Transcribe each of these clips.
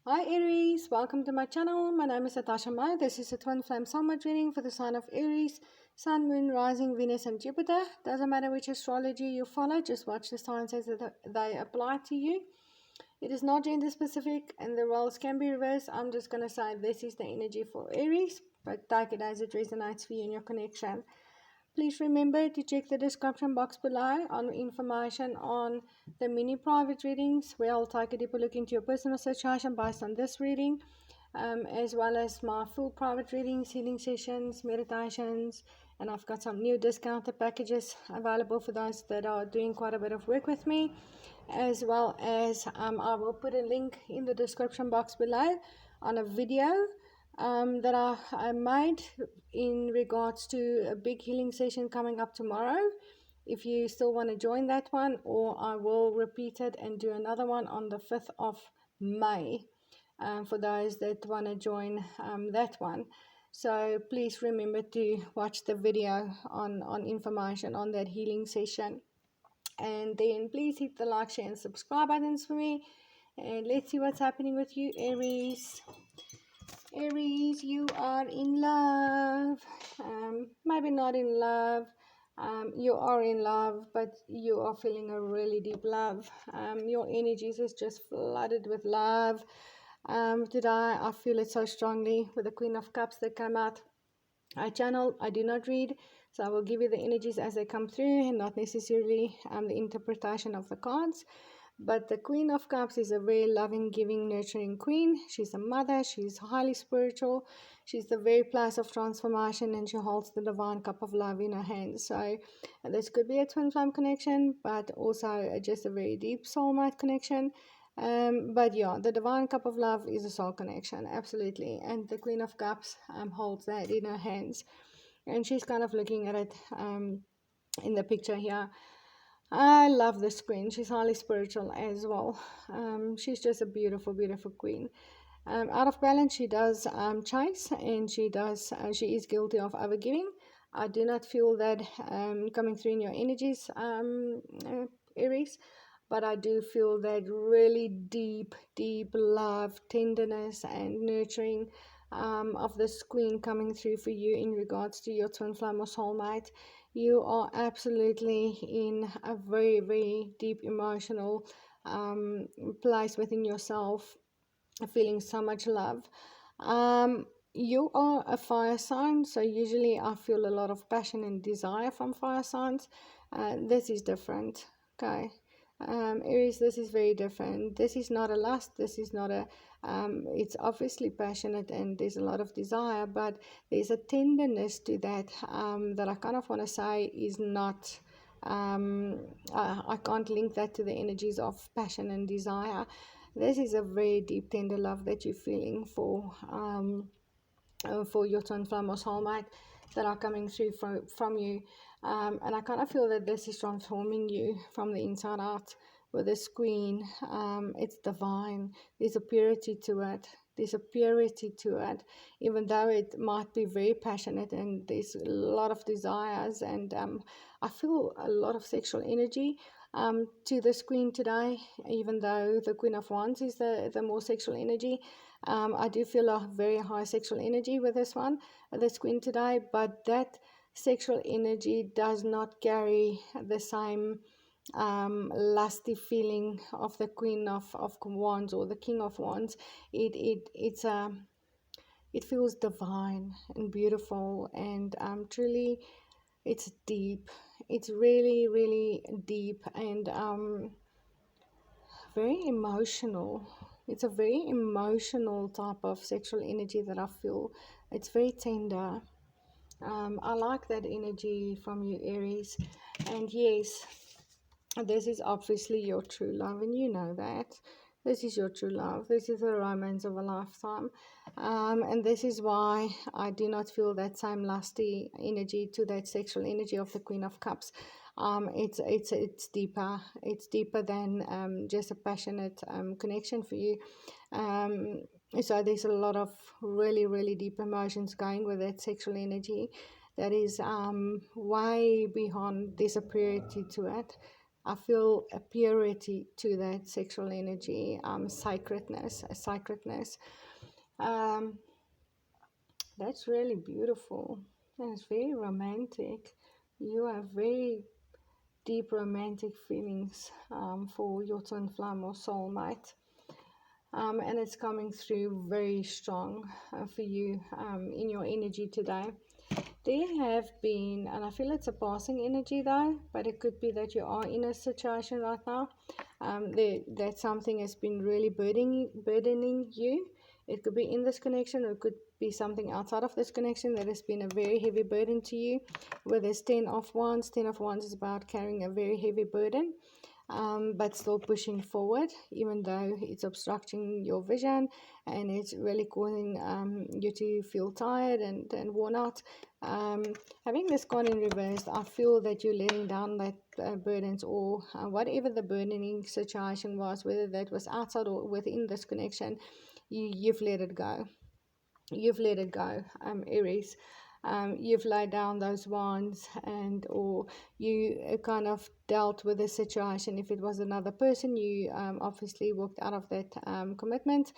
Hi Aries, welcome to my channel. My name is Natasha Mai. This is a twin flame summit reading for the sign of Aries, Sun, Moon, Rising, Venus and Jupiter. Doesn't matter which astrology you follow, just watch the signs as they apply to you. It is not gender specific and the roles can be reversed. I'm just going to say this is the energy for Aries, but take it as it resonates for you in your connection. Please remember to check the description box below on information on the mini private readings where I'll take a deeper look into your personal situation based on this reading, as well as my full private readings, healing sessions, meditations, and I've got some new discounted packages available for those that are doing quite a bit of work with me, as well as I will put a link in the description box below on a video that I made in regards to a big healing session coming up tomorrow. If you still want to join that one, or I will repeat it and do another one on the 5th of May for those that want to join that one. So please remember to watch the video on information on that healing session. And then please hit the like, share and subscribe buttons for me. And let's see what's happening with you, Aries. Aries, you are in love. Maybe not in love. You are in love, but you are feeling a really deep love. Your energies is just flooded with love. Today, I feel it so strongly with the Queen of Cups that came out. I channel, I do not read, so I will give you the energies as they come through and not necessarily the interpretation of the cards. But the Queen of Cups is a very loving, giving, nurturing queen. She's a mother. She's highly spiritual. She's the very place of transformation, and she holds the divine cup of love in her hands. So this could be a twin flame connection, but also just a very deep soulmate connection. But yeah, the divine cup of love is a soul connection, absolutely. And the Queen of Cups holds that in her hands, and she's kind of looking at it in the picture here. I love this queen. She's highly spiritual as well. She's just a beautiful, beautiful queen. Out of balance, she does chase, and she is guilty of overgiving. I do not feel that coming through in your energies, Aries, but I do feel that really deep, deep love, tenderness, and nurturing of this queen coming through for you in regards to your twin flame or soulmate. You are absolutely in a very, very deep emotional place within yourself, feeling so much love. You are a fire sign, so usually I feel a lot of passion and desire from fire signs. This is different, okay? Aries, this is very different. This is not a lust. This is not a it's obviously passionate and there's a lot of desire, but there's a tenderness to that that I kind of want to say is not I can't link that to the energies of passion and desire. This is a very deep, tender love that you're feeling for your twin flame or soulmate that are coming through from you. And I kind of feel that this is transforming you from the inside out with this queen. It's divine. There's a purity to it. There's a purity to it, even though it might be very passionate and there's a lot of desires. And I feel a lot of sexual energy to this queen today, even though the Queen of Wands is the more sexual energy. I do feel a very high sexual energy with this queen today, but that sexual energy does not carry the same lusty feeling of the Queen of Wands or the King of Wands. It feels divine and beautiful, and truly it's deep. It's really, really deep and very emotional. It's a very emotional type of sexual energy that I feel. It's very tender. I like that energy from you, Aries. And yes, this is obviously your true love, and you know that. This is your true love. This is the romance of a lifetime. And this is why I do not feel that same lusty energy to that sexual energy of the Queen of Cups. It's deeper. It's deeper than just a passionate connection for you. So there's a lot of really, really deep emotions going with that sexual energy that is way beyond. There's a purity to it. I feel a purity to that sexual energy, sacredness, a sacredness. Um, that's really beautiful. And it's very romantic. You have very deep romantic feelings for your twin flame or soulmate. And it's coming through very strong for you in your energy today. There have been, and I feel it's a passing energy though, but it could be that you are in a situation right now that something has been really burdening you. It could be in this connection, or it could be something outside of this connection that has been a very heavy burden to you. Where there's 10 of Wands, 10 of Wands is about carrying a very heavy burden. But still pushing forward, even though it's obstructing your vision and it's really causing you to feel tired and worn out. Having this card in reverse, I feel that you're letting down that burdens, or whatever the burdening situation was, whether that was outside or within this connection, you've let it go. You've let it go, Aries. You've laid down those wands, and or you kind of dealt with the situation. If it was another person, you obviously walked out of that commitment.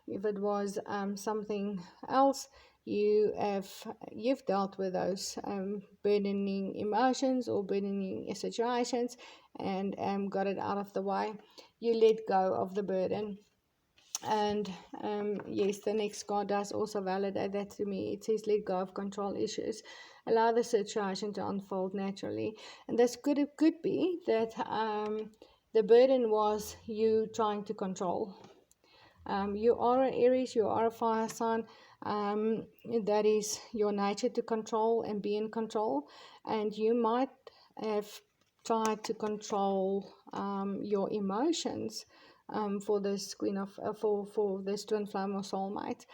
If it was something else, you've dealt with those burdening emotions or burdening situations, and got it out of the way. You let go of the burden. And yes, the next card does also validate that to me. It says let go of control issues, allow the situation to unfold naturally. And this could be that the burden was you trying to control. You are an Aries, you are a fire sign. That is your nature, to control and be in control. And you might have tried to control your emotions for this queen of for this twin flame or soulmate.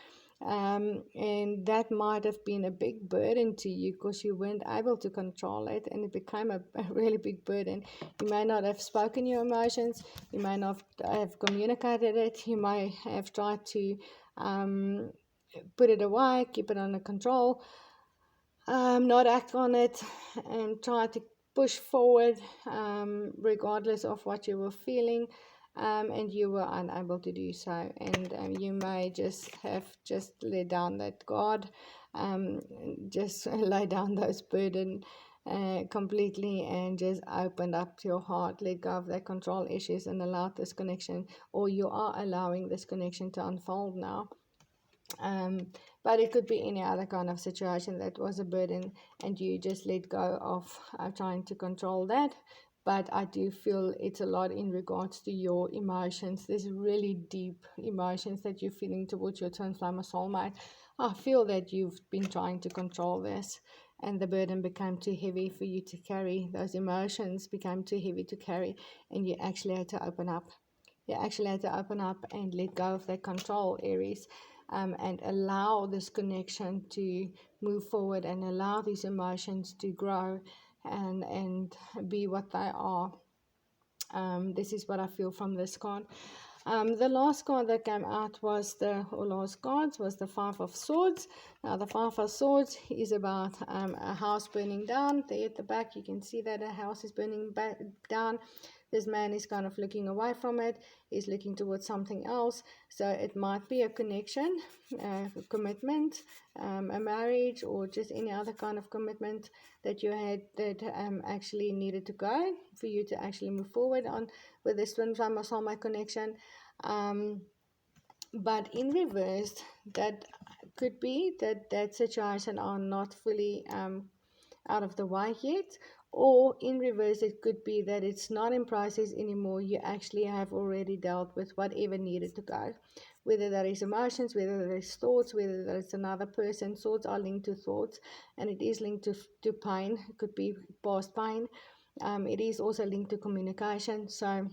And that might have been a big burden to you because you weren't able to control it, and it became a really big burden. You may not have spoken your emotions, you may not have communicated it, you may have tried to put it away, keep it under control, not act on it, and try to push forward regardless of what you were feeling. And you were unable to do so, and you may just have just let down that guard, just lay down those burden completely, and just opened up to your heart, let go of that control issues, and allowed this connection, or you are allowing this connection to unfold now. But it could be any other kind of situation that was a burden, and you just let go of trying to control that. But I do feel it's a lot in regards to your emotions. There's really deep emotions that you're feeling towards your twin flame or soulmate. I feel that you've been trying to control this, and the burden became too heavy for you to carry. Those emotions became too heavy to carry, and you actually had to open up. You actually had to open up and let go of that control, Aries. And allow this connection to move forward, and allow these emotions to grow and be what they are. This is what I feel from this card. The last card that came out was last cards was the Five of Swords. Now the Five of Swords is about a house burning down. There at the back you can see that a house is burning down. This man is kind of looking away from it. He's looking towards something else. So it might be a connection, a commitment, a marriage, or just any other kind of commitment that you had that actually needed to go for you to actually move forward on with this twin flame or soulmate connection. But in reverse, that could be that situation are not fully out of the way yet, or in reverse it could be that it's not in process anymore. You actually have already dealt with whatever needed to go, whether that is emotions, whether that is thoughts, whether that is another person. Thoughts are linked to thoughts, and it is linked to pain. It could be past pain. It is also linked to communication. So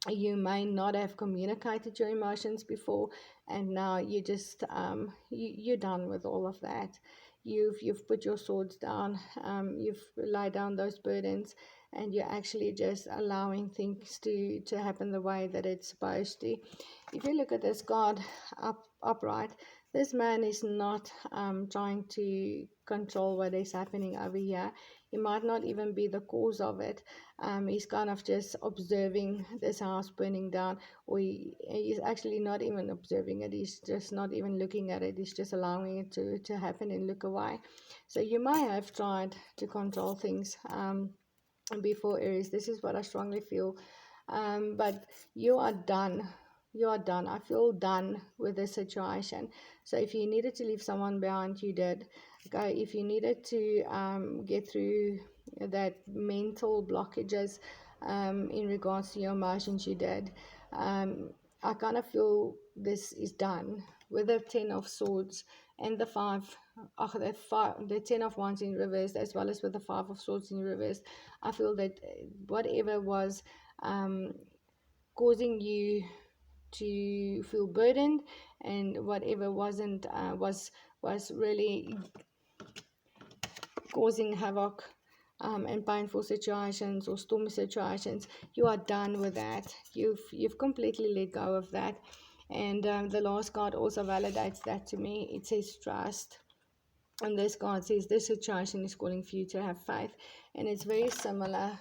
you may not have communicated your emotions before, and now you just you're done with all of that. You've put your swords down, you've laid down those burdens, and you're actually just allowing things to happen the way that it's supposed to. If you look at this card upright, this man is not trying to control what is happening over here. He might not even be the cause of it. He's kind of just observing this house burning down, or he's actually not even observing it. He's just not even looking at it. He's just allowing it to happen and look away. So you might have tried to control things before, Aries. This is what I strongly feel. But you are done. You are done. I feel done with the situation. So if you needed to leave someone behind, you did. Okay. If you needed to get through that mental blockages in regards to your emotions, you did. I kind of feel this is done with the 10 of swords and the the 10 of wands in reverse, as well as with the 5 of swords in reverse. I feel that whatever was causing you to feel burdened, and whatever wasn't was really causing havoc and painful situations or stormy situations, you are done with that. You've completely let go of that. And the last card also validates that to me. It says trust. And this card says this situation is calling for you to have faith. And it's very similar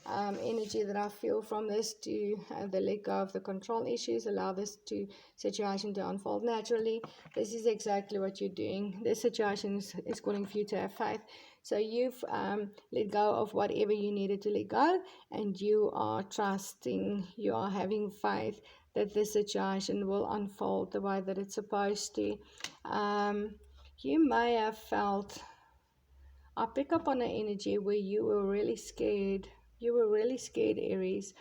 energy that I feel from this to the let go of the control issues, allow this situation to unfold naturally. This is exactly what you're doing. This situation is calling for you to have faith. So you've let go of whatever you needed to let go, and you are trusting, you are having faith that this situation will unfold the way that it's supposed to. You may have felt, I pick up on an energy where you were really scared. You were really scared, Aries.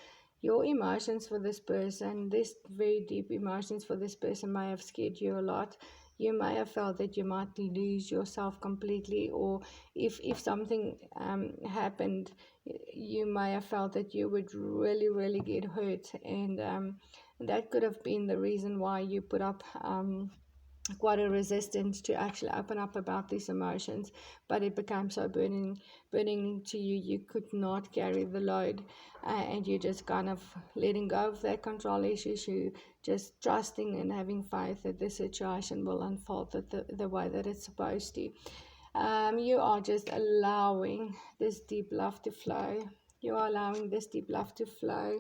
Your emotions for this person, this very deep emotions for this person, may have scared you a lot. You may have felt that you might lose yourself completely, or if something happened, you may have felt that you would really, really get hurt, and that could have been the reason why you put up quite a resistance to actually open up about these emotions. But it became so burning to you, you could not carry the load, and you just kind of letting go of that control issues, you just trusting and having faith that the situation will unfold the way that it's supposed to. You are just allowing this deep love to flow. You are allowing this deep love to flow,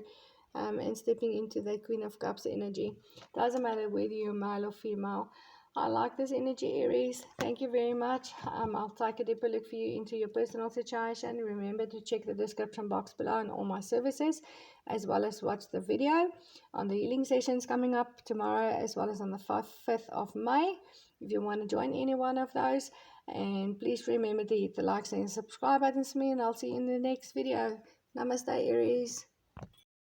and stepping into the Queen of Cups energy. Doesn't matter whether you're male or female. I like this energy, Aries. Thank you very much. I'll take a deeper look for you into your personal situation. Remember to check the description box below on all my services, as well as watch the video on the healing sessions coming up tomorrow, as well as on the 5th of May, if you want to join any one of those. And please remember to hit the likes and subscribe buttons for me, and I'll see you in the next video. Namaste, Aries.